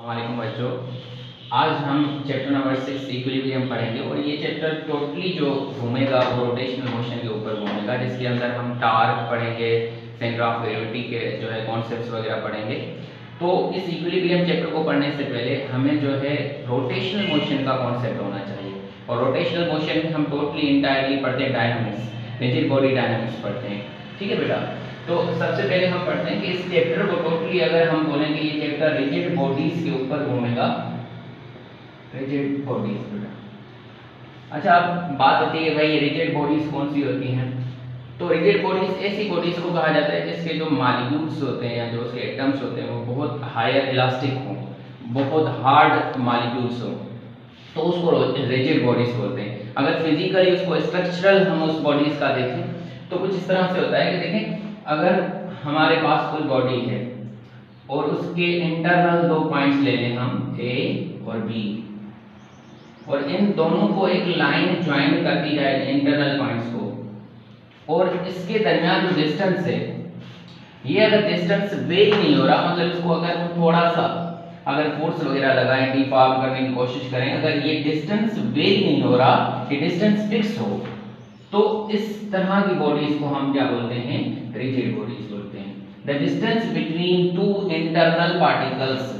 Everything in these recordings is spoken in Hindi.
वालेकुम बच्चों, आज हम चैप्टर नंबर 6 इक्विलिब्रियम पढ़ेंगे और ये चैप्टर टोटली जो घूमेगा वो रोटेशनल मोशन के ऊपर घूमेगा, जिसके अंदर हम टार्क पढ़ेंगे, सेंटर ऑफ ग्रेविटी के जो है कॉन्सेप्ट्स वगैरह पढ़ेंगे। तो इस इक्विलिब्रियम चैप्टर को पढ़ने से पहले हमें जो है रोटेशनल मोशन का कॉन्सेप्ट होना चाहिए। और रोटेशनल मोशन में हम टोटली इंटायरली पढ़ते हैं डायनामिक्स, रिजिड बॉडी डायनामिक्स पढ़ते हैं। ठीक है बेटा, तो सबसे पहले हम पढ़ते हैं कि इस चैप्टर को टोटली अगर हम बोलेंगे ये चैप्टर रिजिड बॉडीज के ऊपर घूमेगा, रिजिड बॉडीज बेटा। अच्छा, अब बात होती है भाई रिजिड बॉडीज कौन सी होती हैं। तो रिजिड बॉडीज ऐसी बॉडीज को कहा जाता है जिसके जो मॉलिक्यूल्स होते हैं या जो उसके एटम्स होते हैं वो बहुत हायर इलास्टिक हों, बहुत हार्ड मॉलिक्यूल्स हों, तो उसको रिजिड बॉडीज बोलते हैं। अगर फिजिकली उसको स्ट्रक्चरल हम उस बॉडीज का देखें तो कुछ इस तरह से होता है कि देखें, अगर हमारे पास कोई बॉडी है और उसके इंटरनल दो पॉइंट्स ले लें हम ए और बी, और इन दोनों को एक लाइन ज्वाइन कर दी जाए इंटरनल पॉइंट्स को, और इसके दरमियान जो डिस्टेंस है ये अगर डिस्टेंस वेरी नहीं हो रहा, मतलब इसको अगर हम थोड़ा सा अगर फोर्स वगैरह लगाएं, डिफॉर्म करने की कोशिश करें, अगर ये डिस्टेंस वेरी नहीं हो रहा, ये डिस्टेंस फिक्स हो, तो इस तरह की बॉडीज को हम क्या बोलते हैं, रिजिड बॉडीज बोलते हैं। The distance between two internal particles,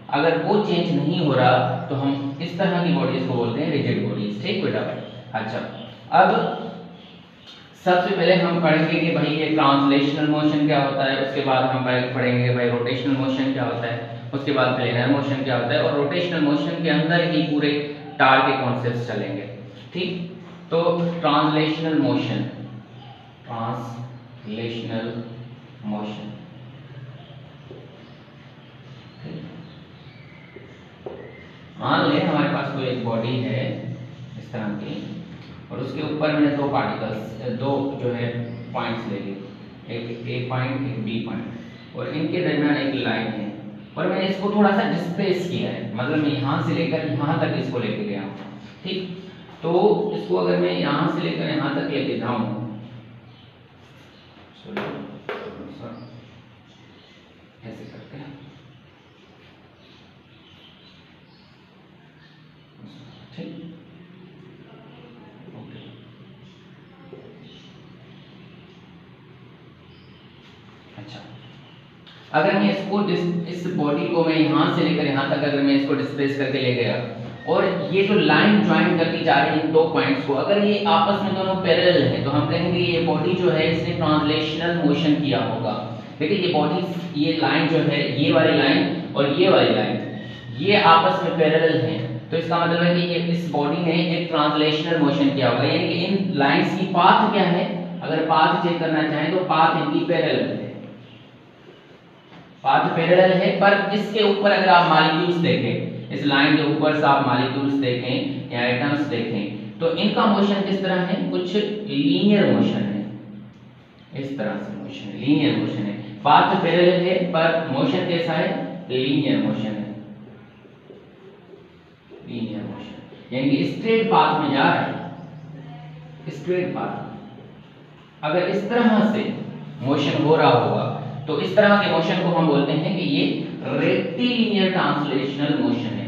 अगर वो चेंज नहीं हो रहा तो हम इस तरह की बॉडीज को बोलते हैं रिजिड बॉडीज। ठीक बेटा। अच्छा, अब सबसे पहले हम पढ़ेंगे कि भाई ये ट्रांसलेशनल मोशन क्या होता है, उसके बाद हम पढ़ेंगे भाई रोटेशनल मोशन क्या होता है, उसके बाद प्लेनर मोशन क्या होता है, और रोटेशनल मोशन के अंदर ही पूरे टार के कॉन्सेप्ट्स चलेंगे। ठीक, तो ट्रांसलेशनल मोशन, ट्रांसलेशनल मोशन, मान लें हमारे पास कोई एक बॉडी है इस तरह की, और उसके ऊपर मैंने दो पार्टिकल्स, दो जो है पॉइंट्स ले लिए, एक ए पॉइंट एक बी पॉइंट, और इनके दरमियान एक लाइन है, और मैंने इसको थोड़ा सा डिस्प्लेस किया है, मतलब मैं यहाँ से लेकर यहाँ तक इसको लेके गया हूँ। ठीक, तो इसको अगर मैं यहाँ से लेकर यहाँ तक लेके जाऊँ, ऐसे करते हैं, ठीक, ओके। अच्छा, अगर मैं इसको इस बॉडी को मैं यहाँ से लेकर यहाँ तक अगर मैं इसको डिस्प्लेस करके ले गया, और ये जो लाइन ज्वाइन करती जा रही है इन दो पॉइंट्स को, अगर ये आपस में दोनों पैरेलल है, तो हम कहेंगे ये बॉडी जो है इसने ट्रांसलेशनल मोशन किया होगा। देखिए ये बॉडी, ये लाइन जो है, ये वाली लाइन और ये वाली लाइन, ये आपस में पैरेलल हैं, तो इसका मतलब है कि ये इस बॉडी ने एक ट्रांसलेशनल मोशन किया होगा, यानी कि इन लाइंस की पाथ क्या है, अगर पाथ चेक करना चाहें तो पाथ इनकी पैरेलल है, पाथ पैरेलल है, पर इसके ऊपर अगर आप मॉलिक्यूल्स देखें, इस लाइन के ऊपर से आप मॉलिक्यूल्स देखें या एटम्स देखें, तो इनका मोशन किस तरह है, कुछ लीनियर मोशन है, इस तरह से मोशन, लीनियर मोशन है, पाथ पैरेलल है पर मोशन कैसा है, लीनियर मोशन है, लीनियर मोशन, यानी कि स्ट्रेट पाथ में जा रहा है, स्ट्रेट पाथ। अगर इस तरह से मोशन हो रहा होगा तो इस तरह के मोशन को हम बोलते हैं कि ये रेक्टिलिनियर ट्रांसलेशनल मोशन है,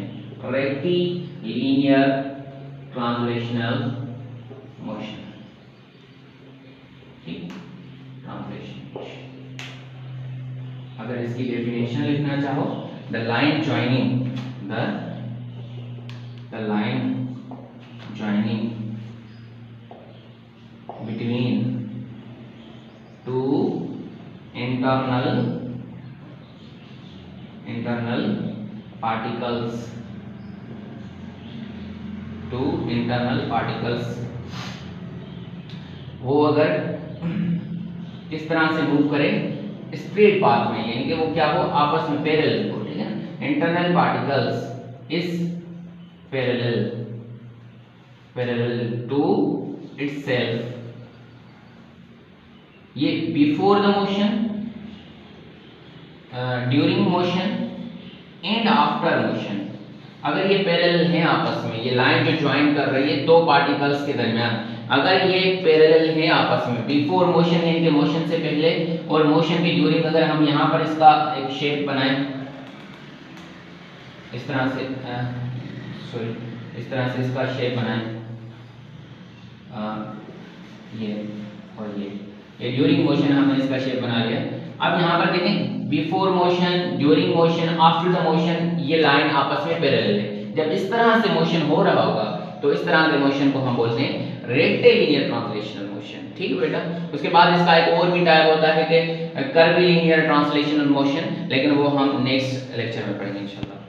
रेक्टिलिनियर ट्रांसलेशनल मोशन। ठीक, ट्रांसलेशनल मोशन। अगर इसकी डेफिनेशन लिखना चाहो, the line joining, the line joining between two internal particles, two internal particles, वो अगर इस तरह से मूव करे स्ट्रेट पाथ में, यानी कि वो क्या हो, आपस में पैरेलल हो, ठीक है, internal particles is parallel to itself, ये before the motion, during motion and after motion. अगर ये पैरेलल हैं आपस में, ये लाइन जो ज्वाइन कर रही है दो पार्टिकल्स के दरमियान, अगर ये पैरेलल हैं आपस में बिफोर मोशन, यानी कि मोशन से पहले, और मोशन के ड्यूरिंग, अगर हम यहाँ पर इसका एक शेप बनाएं, इस तरह से सॉरी इस तरह से इसका शेप बनाएं, ये और ये ड्यूरिंग मोशन हमने इसका शेप बना लिया। अब यहाँ पर देखें before motion, during motion, after the motion, ये लाइन आपस में पैरेलल है। जब इस तरह से मोशन हो रहा होगा तो इस तरह के मोशन को हम बोलते हैं रेक्टिलिनियर ट्रांसलेशनल मोशन। ठीक है बेटा। उसके बाद इसका एक और भी टाइप होता है कि कर्वीलिनियर ट्रांसलेशनल मोशन, लेकिन वो हम नेक्स्ट लेक्चर में पढ़ेंगे इंशाल्लाह।